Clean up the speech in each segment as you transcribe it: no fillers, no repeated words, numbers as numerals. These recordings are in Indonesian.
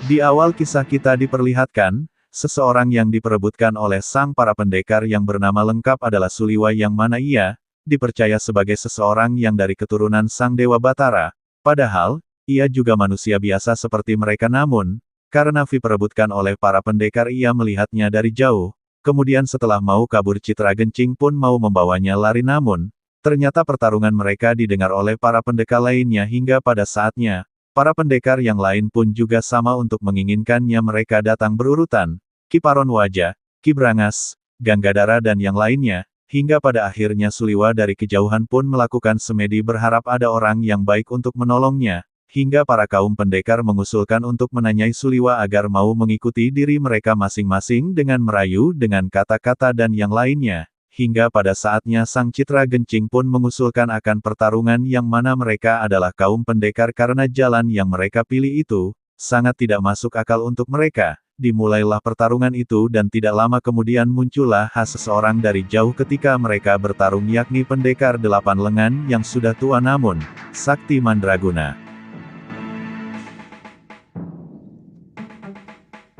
Di awal kisah kita diperlihatkan, seseorang yang diperebutkan oleh sang para pendekar yang bernama lengkap adalah Suliwa yang mana ia, dipercaya sebagai seseorang yang dari keturunan sang Dewa Batara. Padahal, ia juga manusia biasa seperti mereka namun, karena diperebutkan oleh para pendekar ia melihatnya dari jauh, kemudian setelah mau kabur Citra Gencing pun mau membawanya lari namun, ternyata pertarungan mereka didengar oleh para pendekar lainnya hingga pada saatnya, para pendekar yang lain pun juga sama untuk menginginkannya mereka datang berurutan, Ki Paron Wajah, Ki Brangas, Ganggadara dan yang lainnya, hingga pada akhirnya Suliwa dari kejauhan pun melakukan semedi berharap ada orang yang baik untuk menolongnya, hingga para kaum pendekar mengusulkan untuk menanyai Suliwa agar mau mengikuti diri mereka masing-masing dengan merayu dengan kata-kata dan yang lainnya. Hingga pada saatnya Sang Citra Gencing pun mengusulkan akan pertarungan yang mana mereka adalah kaum pendekar karena jalan yang mereka pilih itu, sangat tidak masuk akal untuk mereka. Dimulailah pertarungan itu dan tidak lama kemudian muncullah seseorang dari jauh ketika mereka bertarung yakni pendekar 8 lengan yang sudah tua namun, sakti mandraguna.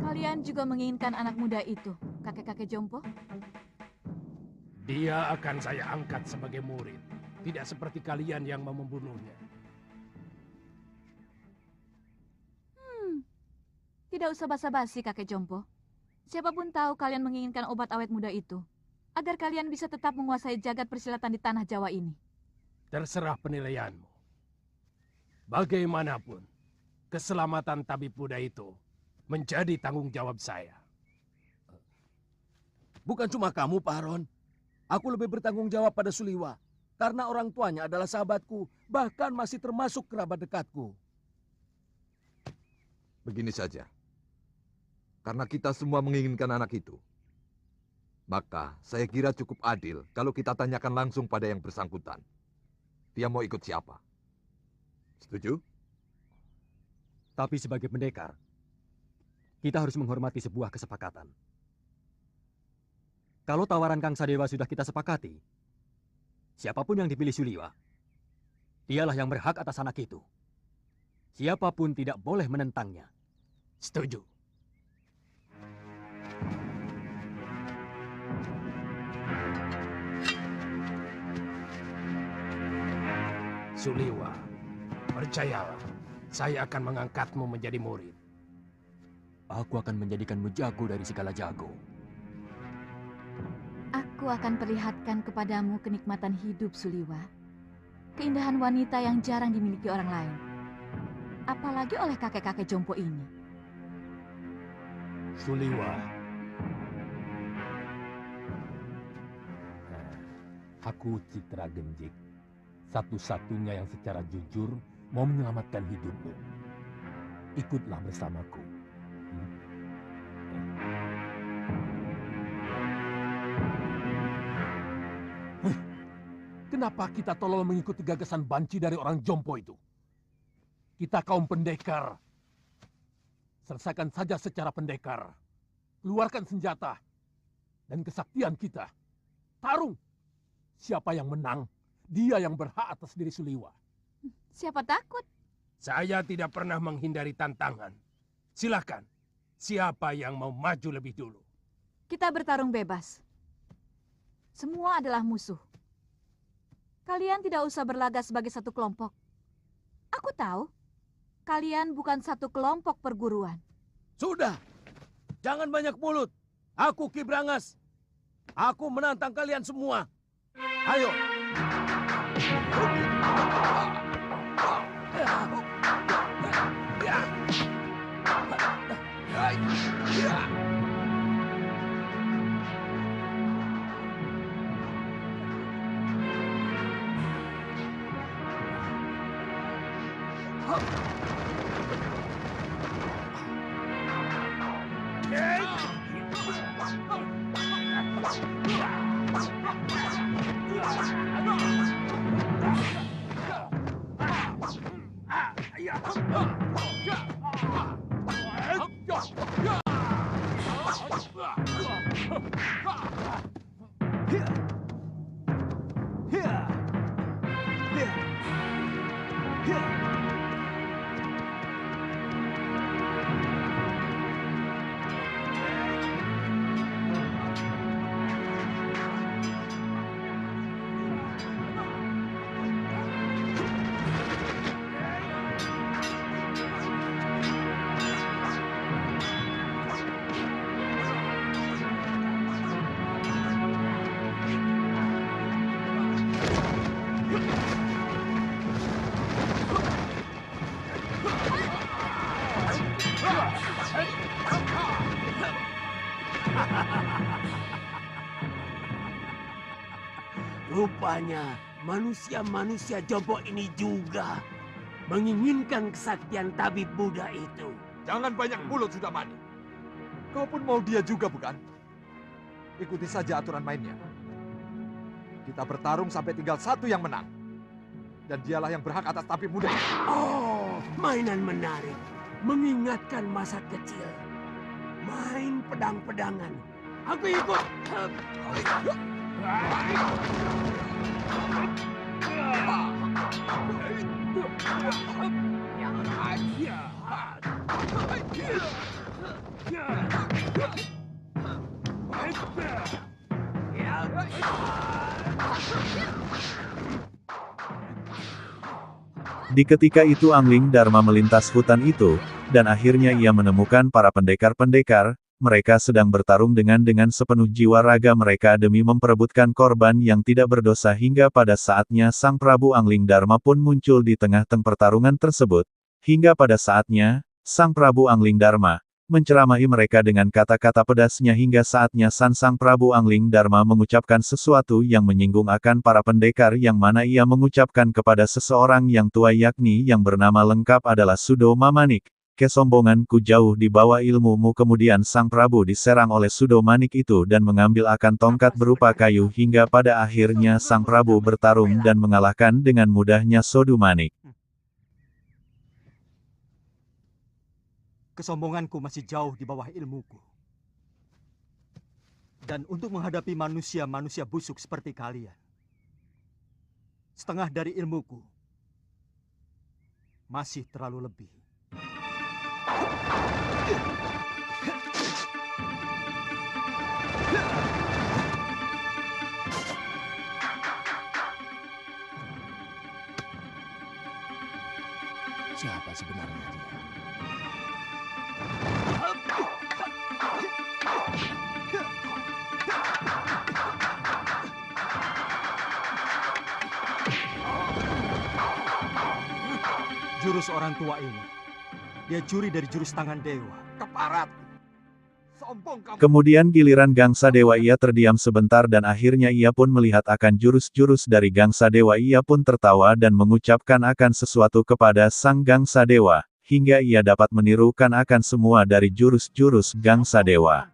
Kalian juga menginginkan anak muda itu, kakek-kakek Jompo? Dia akan saya angkat sebagai murid. Tidak seperti kalian yang mau membunuhnya. Tidak usah basa-basi, kakek Jompo. Siapapun tahu kalian menginginkan obat awet muda itu, agar kalian bisa tetap menguasai jagat persilatan di tanah Jawa ini. Terserah penilaianmu. Bagaimanapun, keselamatan tabib muda itu menjadi tanggung jawab saya. Bukan cuma kamu, Pak Aron. Aku lebih bertanggung jawab pada Suliwa, karena orang tuanya adalah sahabatku, bahkan masih termasuk kerabat dekatku. Begini saja. Karena kita semua menginginkan anak itu, maka saya kira cukup adil kalau kita tanyakan langsung pada yang bersangkutan. Dia mau ikut siapa? Setuju? Tapi sebagai pendekar, kita harus menghormati sebuah kesepakatan. Kalau tawaran Kang Sadewa sudah kita sepakati, siapapun yang dipilih Suliwa, dialah yang berhak atas anak itu. Siapapun tidak boleh menentangnya. Setuju. Suliwa, percayalah, saya akan mengangkatmu menjadi murid. Aku akan menjadikanmu jago dari segala jago. Aku akan perlihatkan kepadamu kenikmatan hidup, Suliwa. Keindahan wanita yang jarang dimiliki orang lain. Apalagi oleh kakek-kakek Jompo ini. Suliwa. Aku Citra Genjik. Satu-satunya yang secara jujur mau menyelamatkan hidupmu. Ikutlah bersamaku. Kenapa kita tolong mengikuti gagasan banci dari orang Jompo itu? Kita kaum pendekar. Selesaikan saja secara pendekar. Keluarkan senjata. Dan kesaktian kita. Tarung. Siapa yang menang, dia yang berhak atas diri Suliwa. Siapa takut? Saya tidak pernah menghindari tantangan. Silakan. Siapa yang mau maju lebih dulu? Kita bertarung bebas. Semua adalah musuh. Kalian tidak usah berlagak sebagai satu kelompok. Aku tahu, kalian bukan satu kelompok perguruan. Sudah, jangan banyak mulut. Aku Ki Brangas. Aku menantang kalian semua. Ayo. Rupanya manusia-manusia jompo ini juga menginginkan kesaktian tabib Buddha itu. Jangan banyak mulut sudah Mani. Kau pun mau dia juga bukan? Ikuti saja aturan mainnya. Kita bertarung sampai tinggal satu yang menang. Dan dialah yang berhak atas tabib muda. Oh, mainan menarik. Mengingatkan masa kecil. Main pedang-pedangan. Aku ikut. Di ketika itu Angling Dharma melintas hutan itu, dan akhirnya ia menemukan para pendekar-pendekar. Mereka sedang bertarung dengan sepenuh jiwa raga mereka demi memperebutkan korban yang tidak berdosa hingga pada saatnya Sang Prabu Angling Dharma pun muncul di tengah-tengah pertarungan tersebut. Hingga pada saatnya, Sang Prabu Angling Dharma menceramahi mereka dengan kata-kata pedasnya hingga saatnya Sang Prabu Angling Dharma mengucapkan sesuatu yang menyinggung akan para pendekar yang mana ia mengucapkan kepada seseorang yang tua yakni yang bernama lengkap adalah Sudo Mamanik. Kesombonganku jauh di bawah ilmumu. Kemudian Sang Prabu diserang oleh Sudo Manik itu dan mengambil akan tongkat berupa kayu hingga pada akhirnya Sang Prabu bertarung dan mengalahkan dengan mudahnya Sudo Manik. Kesombonganku masih jauh di bawah ilmuku. Dan untuk menghadapi manusia-manusia busuk seperti kalian, setengah dari ilmuku masih terlalu lebih. Siapa sebenarnya dia? Jurus orang tua ini, dia curi dari jurus tangan dewa. Keparat. Sombong kamu. Kemudian giliran Gangsa Dewa ia terdiam sebentar dan akhirnya ia pun melihat akan jurus-jurus dari Gangsa Dewa. Ia pun tertawa dan mengucapkan akan sesuatu kepada Sang Gangsa Dewa, hingga ia dapat menirukan akan semua dari jurus-jurus Gangsa Dewa.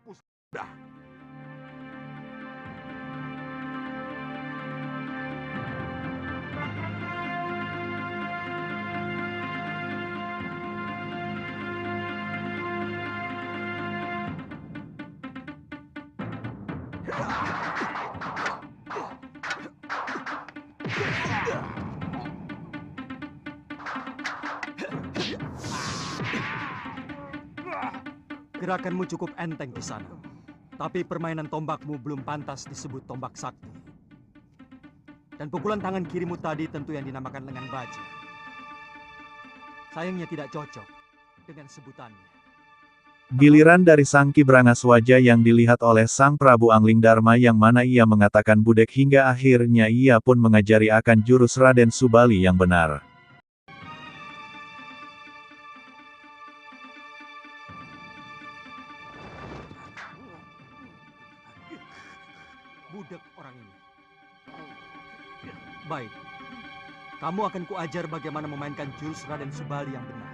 Gerakanmu cukup enteng di sana, tapi permainan tombakmu belum pantas disebut tombak sakti. Dan pukulan tangan kirimu tadi tentu yang dinamakan lengan baja. Sayangnya tidak cocok dengan sebutannya. Giliran dari Sang Ki Brangas wajah yang dilihat oleh Sang Prabu Angling Dharma yang mana ia mengatakan budek hingga akhirnya ia pun mengajari akan jurus Raden Subali yang benar. Budak orang ini. Baik, kamu akan kuajar bagaimana memainkan jurus Raden Subali yang benar.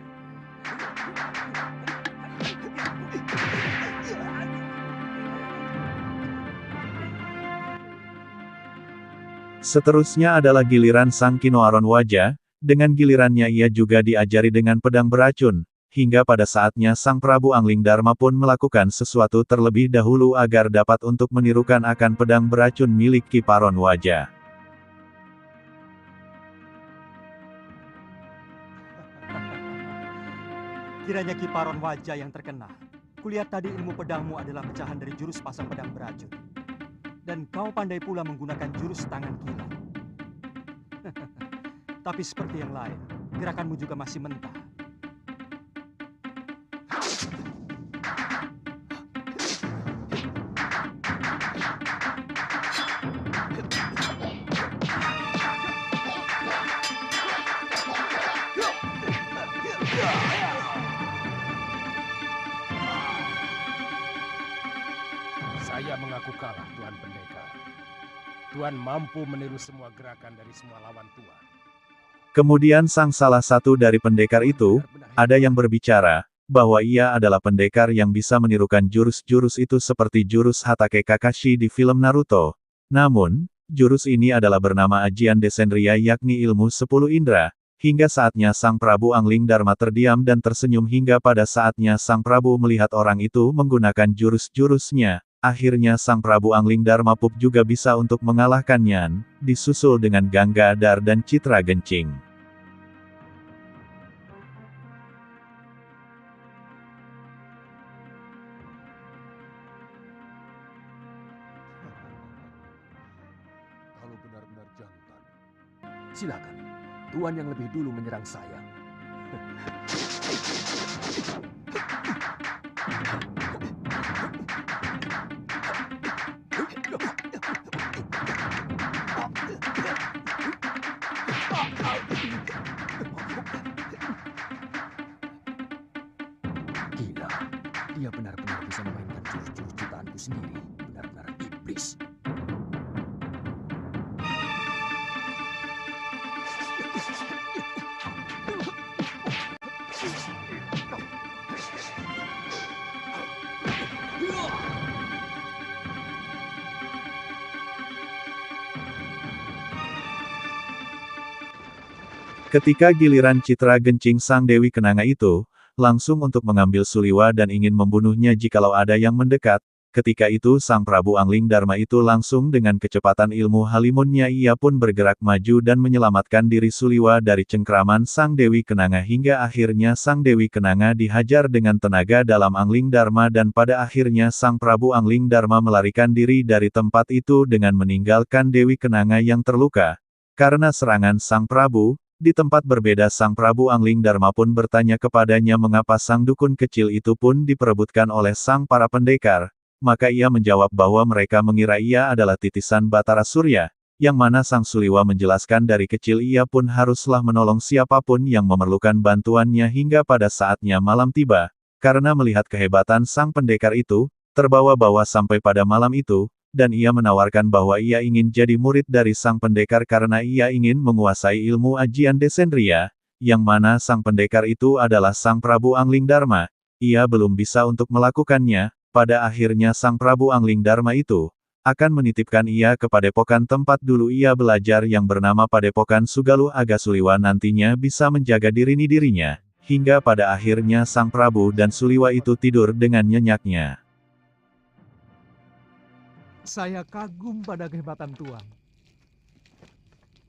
Seterusnya adalah giliran Sang Kinoaron wajah, dengan gilirannya ia juga diajari dengan pedang beracun, hingga pada saatnya Sang Prabu Anglingdarma pun melakukan sesuatu terlebih dahulu agar dapat untuk menirukan akan pedang beracun milik Ki Paron Waja. Kiranya Ki Paron Waja yang terkena. Kulihat tadi ilmu pedangmu adalah pecahan dari jurus pasang pedang beracun. Dan kau pandai pula menggunakan jurus tangan kilat. Tapi seperti yang lain, gerakanmu juga masih mentah. Saya mengaku kalah, Tuan Pendekar. Tuan mampu meniru semua gerakan dari semua lawan Tuan. Kemudian salah satu dari pendekar itu, ada yang berbicara, bahwa ia adalah pendekar yang bisa menirukan jurus-jurus itu seperti jurus Hatake Kakashi di film Naruto. Namun, jurus ini adalah bernama Ajian Descendria yakni ilmu 10 indera. Hingga saatnya Sang Prabu Anglingdarma terdiam dan tersenyum hingga pada saatnya Sang Prabu melihat orang itu menggunakan jurus-jurusnya. Akhirnya Sang Prabu Anglingdarma Pup juga bisa untuk mengalahkannya, disusul dengan Ganggadar dan Citra Gencing. Kalau benar-benar jantan. Silakan, Tuan yang lebih dulu menyerang saya. Gila, dia benar-benar bisa memainkan jurus-jurus ciptaanku sendiri. Benar-benar iblis. Ketika giliran Citra Gencing Sang Dewi Kenanga itu, langsung untuk mengambil Suliwa dan ingin membunuhnya jikalau ada yang mendekat, ketika itu Sang Prabu Anglingdarma itu langsung dengan kecepatan ilmu halimunnya ia pun bergerak maju dan menyelamatkan diri Suliwa dari cengkraman Sang Dewi Kenanga hingga akhirnya Sang Dewi Kenanga dihajar dengan tenaga dalam Anglingdarma dan pada akhirnya Sang Prabu Anglingdarma melarikan diri dari tempat itu dengan meninggalkan Dewi Kenanga yang terluka. Karena serangan Sang Prabu, di tempat berbeda Sang Prabu Anglingdarma pun bertanya kepadanya mengapa sang dukun kecil itu pun diperebutkan oleh sang para pendekar, maka ia menjawab bahwa mereka mengira ia adalah titisan Batara Surya, yang mana Sang Suliwa menjelaskan dari kecil ia pun haruslah menolong siapapun yang memerlukan bantuannya hingga pada saatnya malam tiba, karena melihat kehebatan sang pendekar itu, terbawa-bawa sampai pada malam itu, dan ia menawarkan bahwa ia ingin jadi murid dari sang pendekar karena ia ingin menguasai ilmu Ajian Descendria, yang mana sang pendekar itu adalah Sang Prabu Anglingdarma. Ia belum bisa untuk melakukannya, pada akhirnya Sang Prabu Anglingdarma itu akan menitipkan ia ke padepokan tempat dulu ia belajar yang bernama Padepokan Sugaluh Agasuliwa nantinya bisa menjaga dirinya, hingga pada akhirnya Sang Prabu dan Suliwa itu tidur dengan nyenyaknya. Saya kagum pada kehebatan Tuan.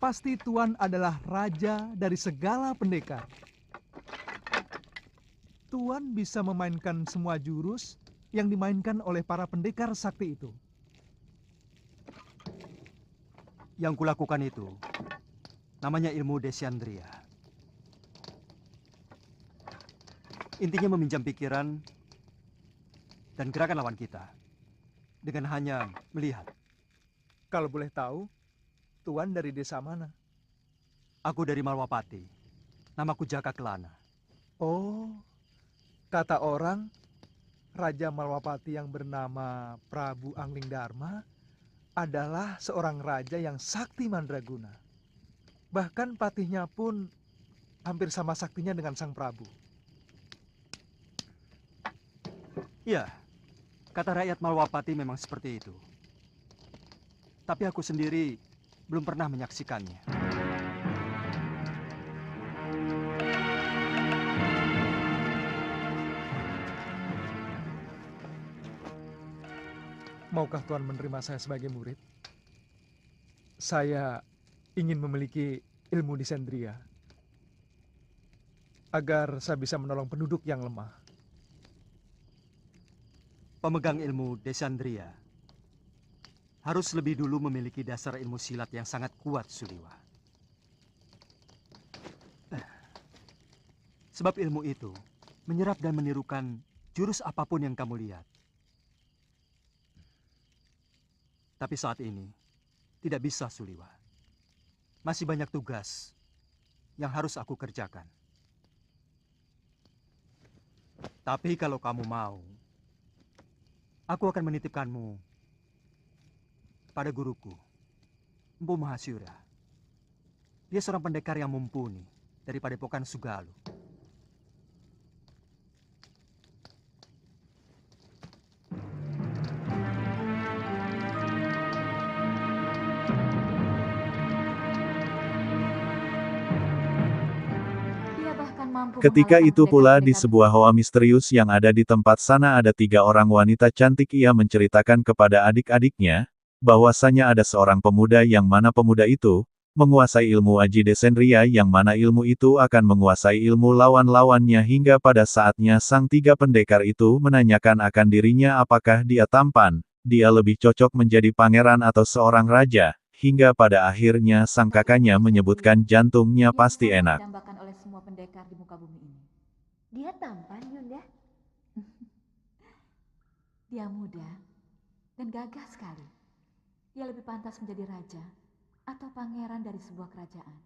Pasti Tuan adalah raja dari segala pendekar. Tuan bisa memainkan semua jurus yang dimainkan oleh para pendekar sakti itu. Yang kulakukan itu, namanya ilmu Descendria. Intinya meminjam pikiran dan gerakan lawan kita. Dengan hanya melihat. Kalau boleh tahu, Tuan dari desa mana? Aku dari Malwapati. Namaku Jaka Kelana. Oh, kata orang, Raja Malwapati yang bernama Prabu Anglingdarma adalah seorang raja yang sakti mandraguna. Bahkan patihnya pun hampir sama saktinya dengan Sang Prabu. Iya. Kata rakyat Malwapati memang seperti itu. Tapi aku sendiri belum pernah menyaksikannya. Maukah Tuan menerima saya sebagai murid? Saya ingin memiliki ilmu disendria agar saya bisa menolong penduduk yang lemah. Pemegang ilmu Desandria harus lebih dulu memiliki dasar ilmu silat yang sangat kuat, Suliwa. Sebab ilmu itu menyerap dan menirukan jurus apapun yang kamu lihat. Tapi saat ini tidak bisa, Suliwa. Masih banyak tugas yang harus aku kerjakan. Tapi kalau kamu mau, aku akan menitipkanmu pada guruku, Empu Mahasyura. Dia seorang pendekar yang mumpuni dari Padepokan Sugalu. Dia bahkan mampu Ketika mengalahkan itu pula di pendekar-pendekar sebuah hoa misterius yang ada di tempat sana ada 3 orang wanita cantik. Ia menceritakan kepada adik-adiknya, bahwasanya ada seorang pemuda yang mana pemuda itu, menguasai ilmu Aji Desendria yang mana ilmu itu akan menguasai ilmu lawan-lawannya hingga pada saatnya sang 3 pendekar itu menanyakan akan dirinya apakah dia tampan, dia lebih cocok menjadi pangeran atau seorang raja, hingga pada akhirnya sang kakaknya menyebutkan jantungnya yang pasti sangat enak. didambakan oleh semua pendekar di muka bumi ini. Dia tampan, Yunda. Dia muda dan gagah sekali. Dia lebih pantas menjadi raja atau pangeran dari sebuah kerajaan.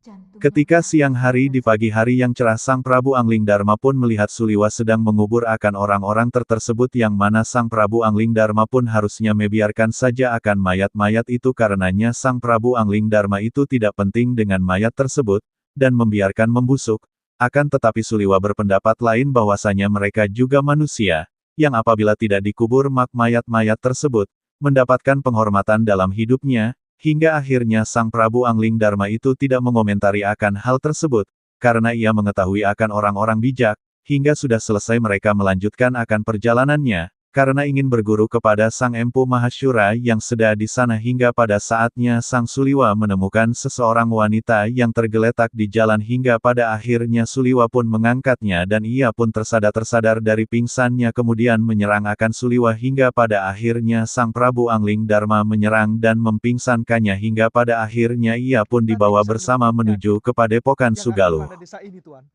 Jantungnya Ketika pasti siang hari di sangat pagi hari yang cerah sang Prabu Anglingdarma pun melihat Suliwa sedang mengubur akan orang-orang tersebut yang mana sang Prabu Anglingdarma pun harusnya membiarkan saja akan mayat-mayat itu karenanya sang Prabu Anglingdarma itu tidak penting dengan mayat tersebut, dan membiarkan membusuk. Akan tetapi Suliwa berpendapat lain bahwasanya mereka juga manusia, yang apabila tidak dikubur mak mayat-mayat tersebut, mendapatkan penghormatan dalam hidupnya, hingga akhirnya sang Prabu Anglingdarma itu tidak mengomentari akan hal tersebut, karena ia mengetahui akan orang-orang bijak, hingga sudah selesai mereka melanjutkan akan perjalanannya, karena ingin berguru kepada sang Empu Mahasyura yang sedang di sana hingga pada saatnya sang Suliwa menemukan seseorang wanita yang tergeletak di jalan hingga pada akhirnya Suliwa pun mengangkatnya dan ia pun tersadar dari pingsannya kemudian menyerang akan Suliwa hingga pada akhirnya sang Prabu Anglingdarma menyerang dan mempingsankannya hingga pada akhirnya ia pun dibawa bersama menuju ke Padepokan Yang ada Sugalu. pada desa ini, Tuan.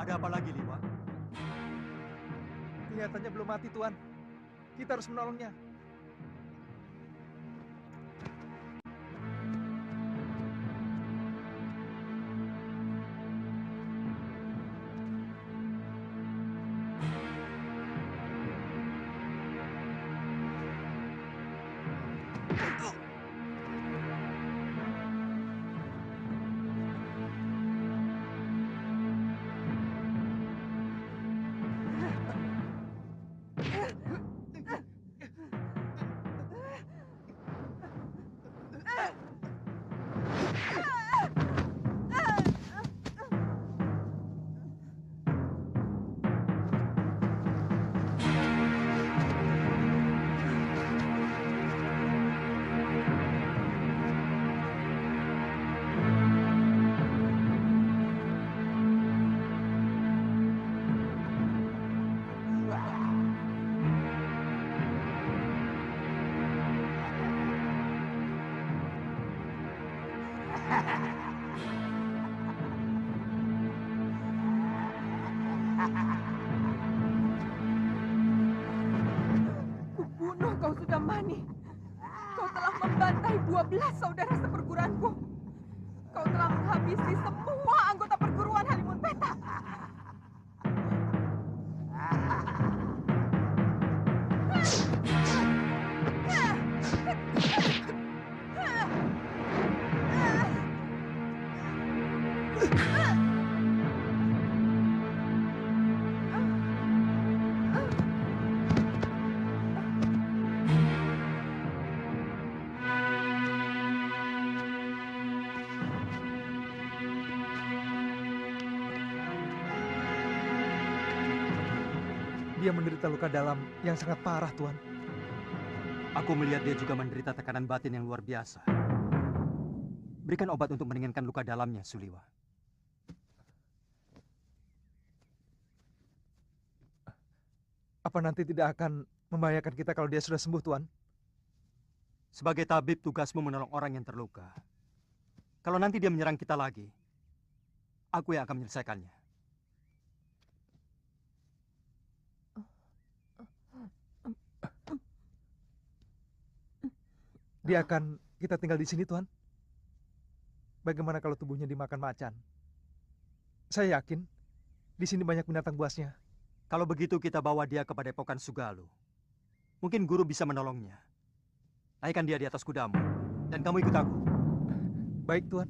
Ada apa lagi, Liwa? Kelihatannya belum mati, Tuan. Kita harus menolongnya. membantai 12 saudara seperguruanku. Kau telah menghabisi semua anggota perguruan Halimun Petak. Dia menderita luka dalam yang sangat parah, Tuan. Aku melihat dia juga menderita tekanan batin yang luar biasa. Berikan obat untuk meringankan luka dalamnya, Suliwa. Apa nanti tidak akan membahayakan kita kalau dia sudah sembuh, Tuan? Sebagai tabib, tugasmu menolong orang yang terluka. Kalau nanti dia menyerang kita lagi, aku yang akan menyelesaikannya. Dia akan kita tinggal di sini, Tuan. Bagaimana kalau tubuhnya dimakan macan? Saya yakin di sini banyak binatang buasnya. Kalau begitu kita bawa dia ke Padepokan Sugalu. Mungkin guru bisa menolongnya. Naikkan dia di atas kudamu, dan kamu ikut aku. Baik, Tuan.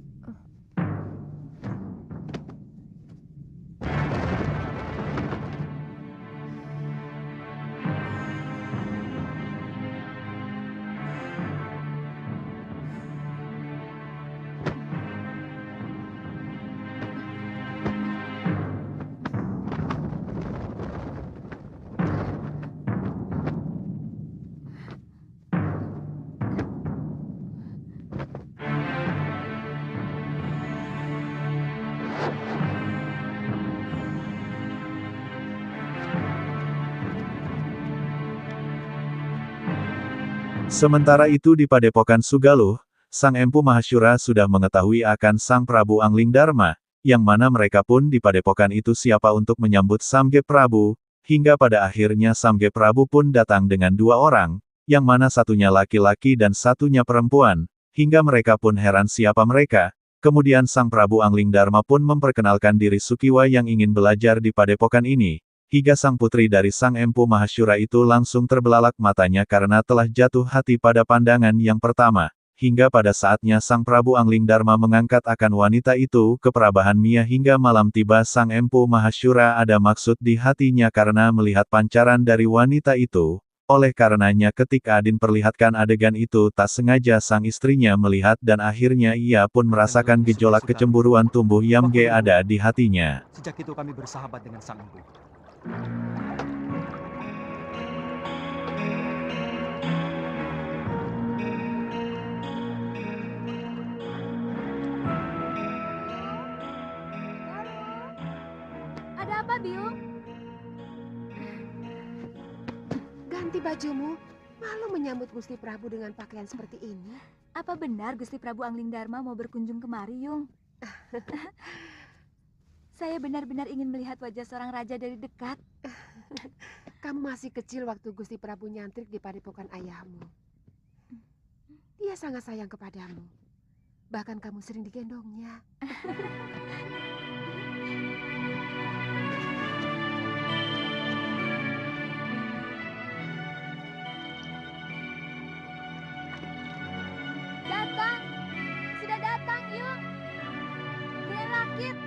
Sementara itu di Padepokan Sugaluh, Sang Empu Mahasyura sudah mengetahui akan Sang Prabu Angling Darma, yang mana mereka pun di Padepokan itu siapa untuk menyambut Samge Prabu, hingga pada akhirnya Samge Prabu pun datang dengan 2 orang, yang mana satunya laki-laki dan satunya perempuan, hingga mereka pun heran siapa mereka. Kemudian Sang Prabu Angling Darma pun memperkenalkan diri Sukiwa yang ingin belajar di Padepokan ini. Hingga sang putri dari Sang Empu Mahasyura itu langsung terbelalak matanya karena telah jatuh hati pada pandangan yang pertama. Hingga pada saatnya Sang Prabu Angling Darma mengangkat akan wanita itu ke Prabahan Mia hingga malam tiba Sang Empu Mahasyura ada maksud di hatinya karena melihat pancaran dari wanita itu. Oleh karenanya ketika Adin perlihatkan adegan itu tak sengaja sang istrinya melihat dan akhirnya ia pun merasakan gejolak kecemburuan tumbuh yang ada di hatinya. Sejak itu kami bersahabat dengan Sang Empu. Ada apa, Biung? Ganti bajumu. Malu menyambut Gusti Prabu dengan pakaian seperti ini. Apa benar Gusti Prabu Angling Darma mau berkunjung kemari, Yung? Saya benar-benar ingin melihat wajah seorang raja dari dekat. Kamu masih kecil waktu Gusti Prabu nyantrik di padepokan ayahmu. Dia sangat sayang kepadamu. Bahkan kamu sering digendongnya. Datang! Sudah datang, Yung! Bulan Lakit!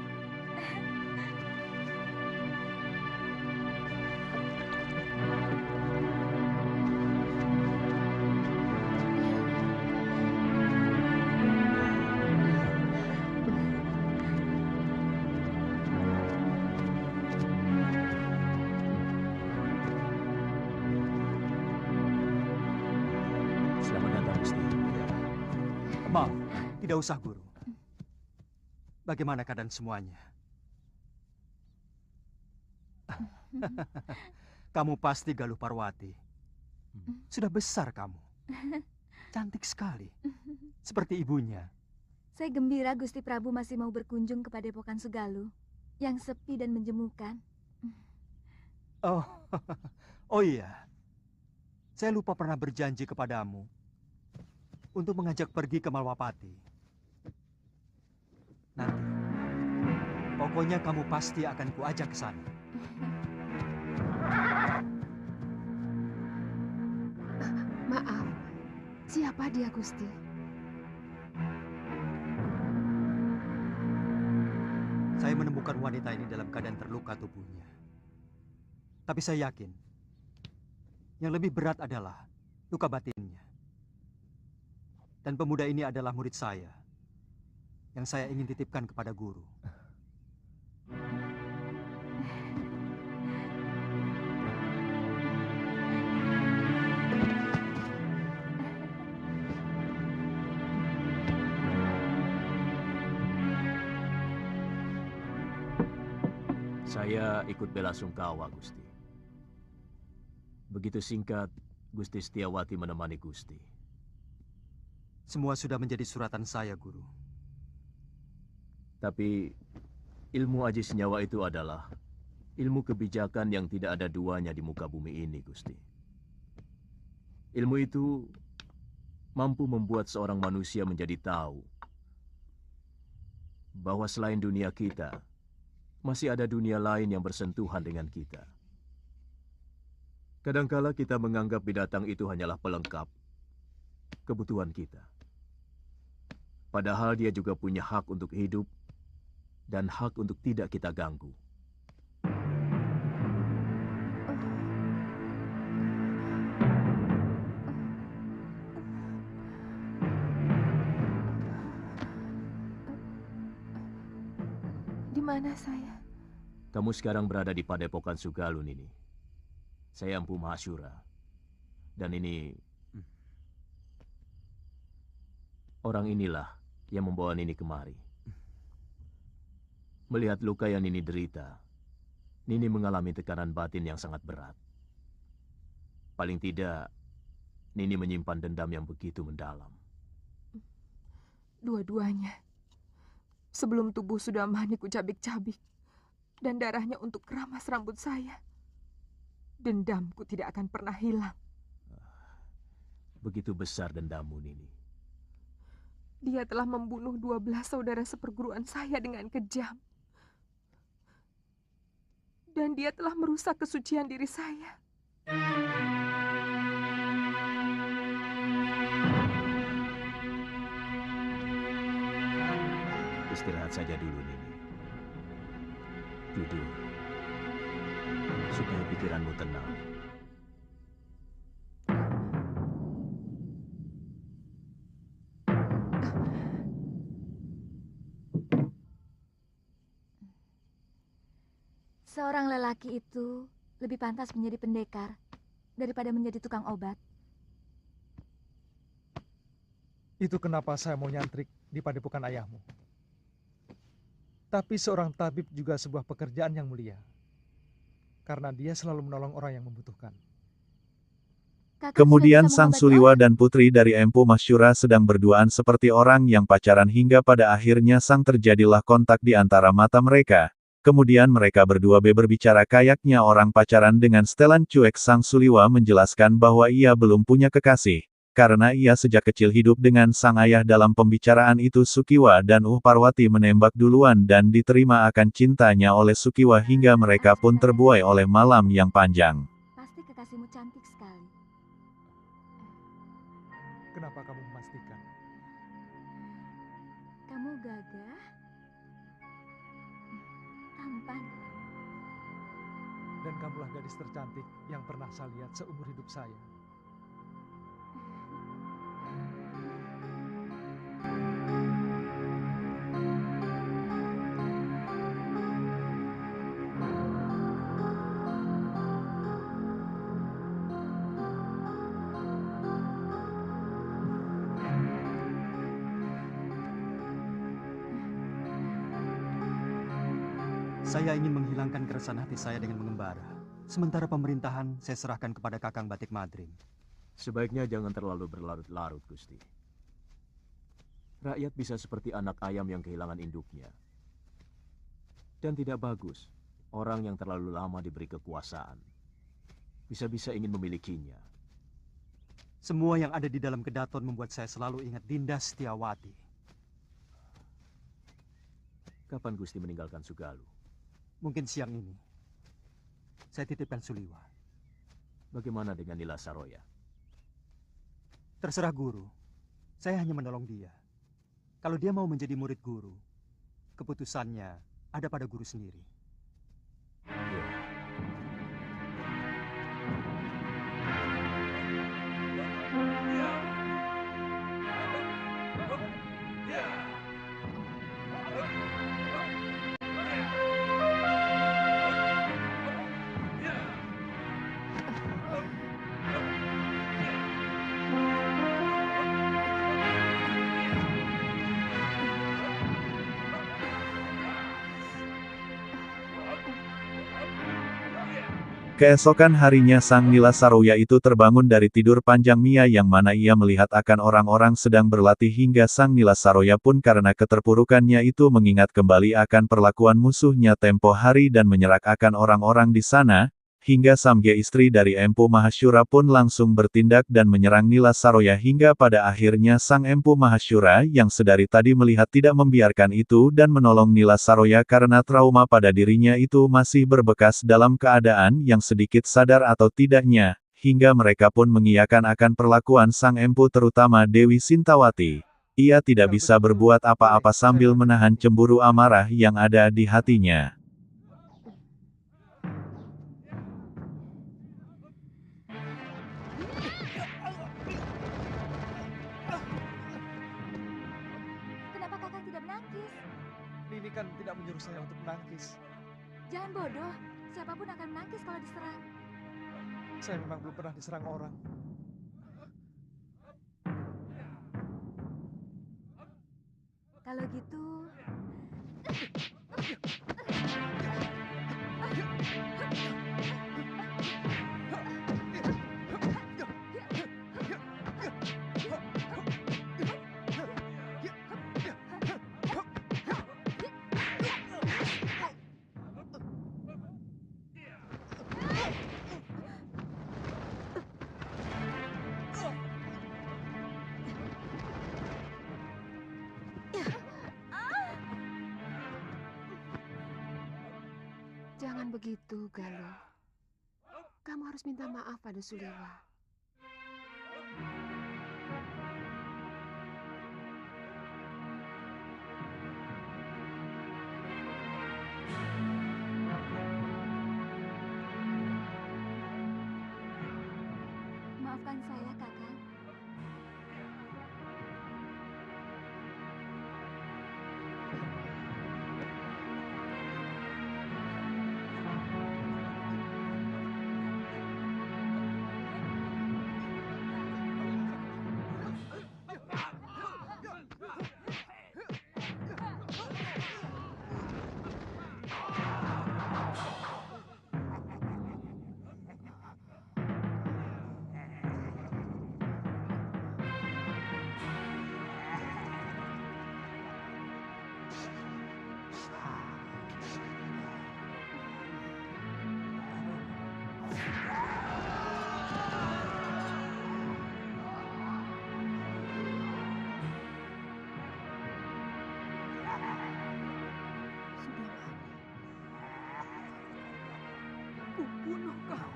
Selamat datang, Gusti. Maaf, tidak usah, Guru. Bagaimana keadaan semuanya? Kamu pasti Galuh Parwati. Sudah besar kamu. Cantik sekali. Seperti ibunya. Saya gembira Gusti Prabu masih mau berkunjung ke Padepokan Sugaluh, yang sepi dan menjemukan. Oh, oh iya. Saya lupa pernah berjanji kepadamu. untuk mengajak pergi ke Malwapati. Nanti, pokoknya kamu pasti akan kuajak ke sana. Maaf, siapa dia, Gusti? Saya menemukan wanita ini dalam keadaan terluka tubuhnya. Tapi saya yakin, yang lebih berat adalah luka batinnya. Dan pemuda ini adalah murid saya, yang saya ingin titipkan kepada guru. Saya ikut bela sungkawa, Gusti. Begitu singkat, Gusti Setiawati menemani Gusti. Semua sudah menjadi suratan saya, Guru. Tapi ilmu aji senyawa itu adalah ilmu kebijakan yang tidak ada duanya di muka bumi ini, Gusti. Ilmu itu mampu membuat seorang manusia menjadi tahu bahwa selain dunia kita, masih ada dunia lain yang bersentuhan dengan kita. Kadangkala kita menganggap binatang itu hanyalah pelengkap kebutuhan kita. Padahal dia juga punya hak untuk hidup dan hak untuk tidak kita ganggu. Di mana saya? Kamu sekarang berada di Padepokan Sugalun ini. Saya Empu Mahashura. Dan ini orang inilah yang membawa Nini kemari. Melihat luka yang Nini derita, Nini mengalami tekanan batin yang sangat berat. Paling tidak, Nini menyimpan dendam yang begitu mendalam. Dua-duanya. Sebelum tubuh sudah mani kucabik-cabik dan darahnya untuk keramas rambut saya, dendamku tidak akan pernah hilang. Begitu besar dendammu, Nini. Dia telah membunuh 12 saudara seperguruan saya dengan kejam. Dan dia telah merusak kesucian diri saya. Istirahat saja dulu, Nini. Tidur. Supaya pikiranmu tenang. Seorang lelaki itu lebih pantas menjadi pendekar daripada menjadi tukang obat. Itu kenapa saya mau nyantrik di padepokan ayahmu. Tapi seorang tabib juga sebuah pekerjaan yang mulia. Karena dia selalu menolong orang yang membutuhkan. Kemudian Sang Suliwa dan putri dari Empu Mahashura sedang berduaan seperti orang yang pacaran hingga pada akhirnya terjadilah kontak di antara mata mereka. Kemudian mereka berdua berbicara kayaknya orang pacaran dengan setelan cuek. Sang Suliwa menjelaskan bahwa ia belum punya kekasih. Karena ia sejak kecil hidup dengan sang ayah. Dalam pembicaraan itu Sukiwa dan Parwati menembak duluan dan diterima akan cintanya oleh Sukiwa hingga mereka pun terbuai oleh malam yang panjang. Pasti kekasihmu cantik sekali. Kenapa kamu memastikan? Kamu gagah, tampan. Dan kamulah gadis tercantik yang pernah saya lihat seumur hidup saya. Saya ingin menghilangkan keresahan hati saya dengan mengembara. Sementara pemerintahan saya serahkan kepada Kakang Batik Madrim. Sebaiknya jangan terlalu berlarut-larut, Gusti. Rakyat bisa seperti anak ayam yang kehilangan induknya. Dan tidak bagus, orang yang terlalu lama diberi kekuasaan. Bisa-bisa ingin memilikinya. Semua yang ada di dalam kedaton membuat saya selalu ingat Dinda Setiawati. Kapan Gusti meninggalkan Sugalu? Mungkin siang ini. Saya titipkan Suliwa. Bagaimana dengan Nila Saroya? Terserah guru. Saya hanya menolong dia. Kalau dia mau menjadi murid guru, keputusannya ada pada guru sendiri. Iya. Keesokan harinya sang Nila Saroya itu terbangun dari tidur panjang Mia yang mana ia melihat akan orang-orang sedang berlatih hingga sang Nila Saroya pun karena keterpurukannya itu mengingat kembali akan perlakuan musuhnya tempo hari dan menyerak akan orang-orang di sana, hingga Samge istri dari Empu Mahasyura pun langsung bertindak dan menyerang Nila Saroya hingga pada akhirnya sang Empu Mahasyura yang sedari tadi melihat tidak membiarkan itu dan menolong Nila Saroya karena trauma pada dirinya itu masih berbekas dalam keadaan yang sedikit sadar atau tidaknya, hingga mereka pun mengiyakan akan perlakuan sang Empu terutama Dewi Sintawati. Ia tidak bisa berbuat apa-apa sambil menahan cemburu amarah yang ada di hatinya. Nini kan tidak menyuruh saya untuk menangkis. Jangan bodoh, siapapun akan menangkis kalau diserang. Saya memang belum pernah diserang orang. Kalau gitu... Jangan begitu, Galuh. Kamu harus minta maaf pada Suliwa. Maafkan saya, Kakang. Kubunuh kau.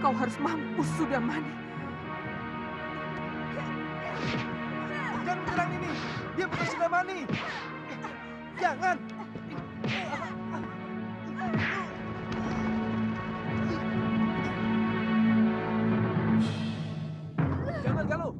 Kau harus mampus, Sudamani. Jangan menyerang ini. Dia bukan Sudamani. Jangan. Jangan, Galuh.